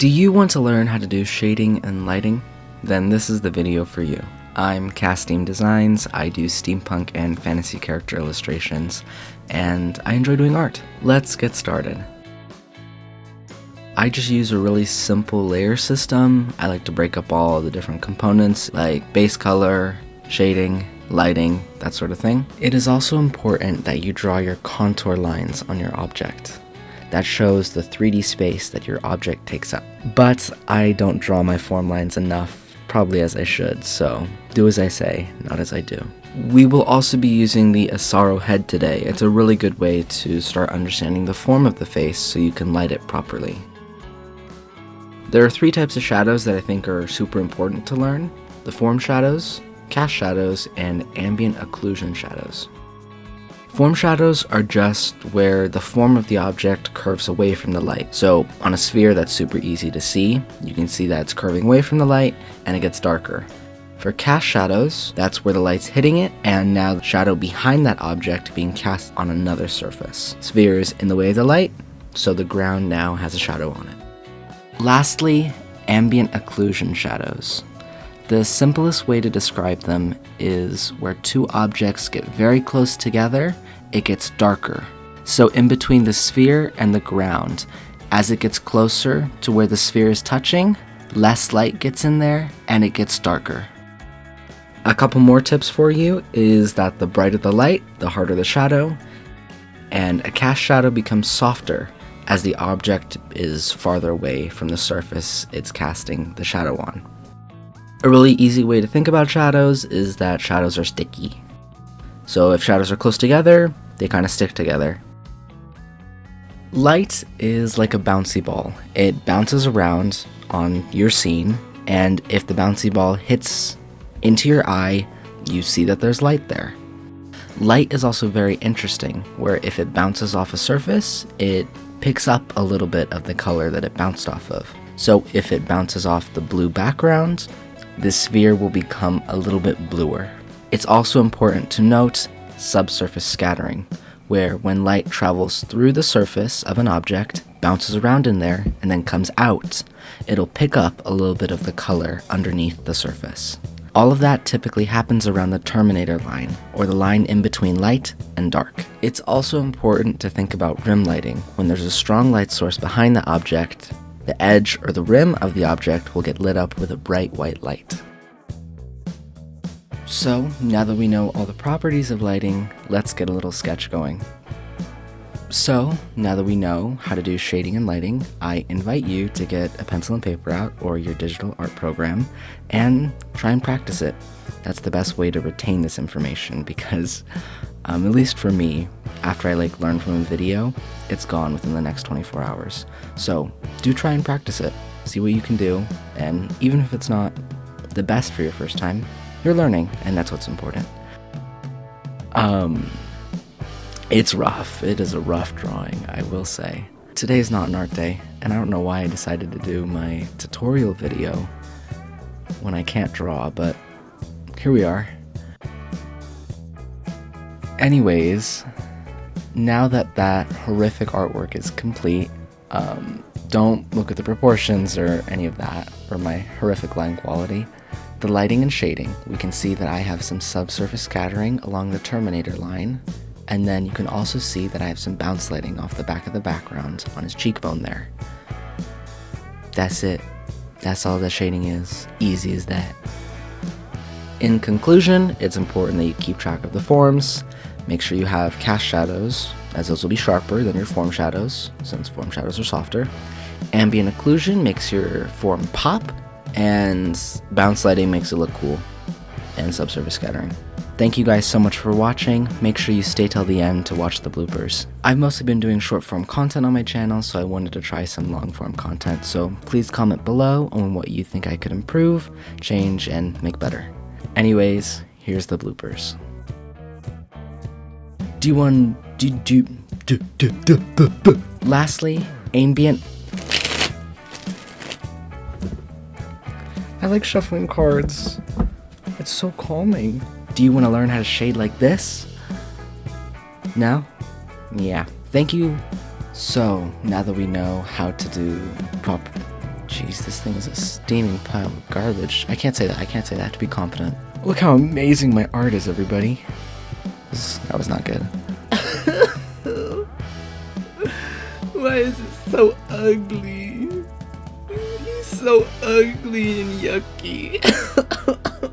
Do you want to learn how to do shading and lighting? Then this is the video for you. I'm Casteam Designs, I do steampunk and fantasy character illustrations, and I enjoy doing art. Let's get started. I just use a really simple layer system. I like to break up all the different components like base color, shading, lighting, that sort of thing. It is also important that you draw your contour lines on your object. That shows the 3D space that your object takes up. But I don't draw my form lines enough, probably as I should, so do as I say, not as I do. We will also be using the Asaro head today. It's a really good way to start understanding the form of the face so you can light it properly. There are 3 types of shadows that I think are super important to learn: the form shadows, cast shadows, and ambient occlusion shadows. Form shadows are just where the form of the object curves away from the light. So on a sphere, that's super easy to see. You can see that it's curving away from the light and it gets darker. For cast shadows, that's where the light's hitting it and now the shadow behind that object being cast on another surface. Sphere is in the way of the light, so the ground now has a shadow on it. Lastly, ambient occlusion shadows. The simplest way to describe them is where 2 objects get very close together, it gets darker. So in between the sphere and the ground, as it gets closer to where the sphere is touching, less light gets in there and it gets darker. A couple more tips for you is that the brighter the light, the harder the shadow, and a cast shadow becomes softer as the object is farther away from the surface it's casting the shadow on. A really easy way to think about shadows is that shadows are sticky. So if shadows are close together, they kind of stick together. Light is like a bouncy ball. It bounces around on your scene, and if the bouncy ball hits into your eye, you see that there's light there. Light is also very interesting, where if it bounces off a surface, it picks up a little bit of the color that it bounced off of. So if it bounces off the blue background, this sphere will become a little bit bluer. It's also important to note subsurface scattering, where when light travels through the surface of an object, bounces around in there, and then comes out, it'll pick up a little bit of the color underneath the surface. All of that typically happens around the terminator line, or the line in between light and dark. It's also important to think about rim lighting. When there's a strong light source behind the object, the edge or the rim of the object will get lit up with a bright white light. So, now that we know all the properties of lighting, let's get a little sketch going. So, now that we know how to do shading and lighting, I invite you to get a pencil and paper out or your digital art program and try and practice it. That's the best way to retain this information because, at least for me, after I learn from a video, it's gone within the next 24 hours. So do try and practice it, see what you can do, and even if it's not the best for your first time, you're learning, and that's what's important. It's rough. It is a rough drawing, I will say. Today is not an art day, and I don't know why I decided to do my tutorial video when I can't draw, but here we are. Anyways, now that that horrific artwork is complete, don't look at the proportions or any of that, or my horrific line quality. The lighting and shading, we can see that I have some subsurface scattering along the terminator line, and then you can also see that I have some bounce lighting off the back of the background on his cheekbone there. That's it. That's all the shading is. Easy as that. In conclusion, it's important that you keep track of the forms. Make sure you have cast shadows, as those will be sharper than your form shadows, since form shadows are softer. Ambient occlusion makes your form pop, and bounce lighting makes it look cool, and subsurface scattering. Thank you guys so much for watching. Make sure you stay till the end to watch the bloopers. I've mostly been doing short form content on my channel, so I wanted to try some long form content, so please comment below on what you think I could improve, change, and make better. Anyways, here's the bloopers. Lastly, ambient. I like shuffling cards. It's so calming. Do you want to learn how to shade like this? No? Yeah. Thank you. So, now that we know how to do proper... Jeez. thing is a steaming pile of garbage. I can't say that. I have to be confident. Look how amazing my art is, everybody. That was not good. Why is it so ugly? He's so ugly and yucky.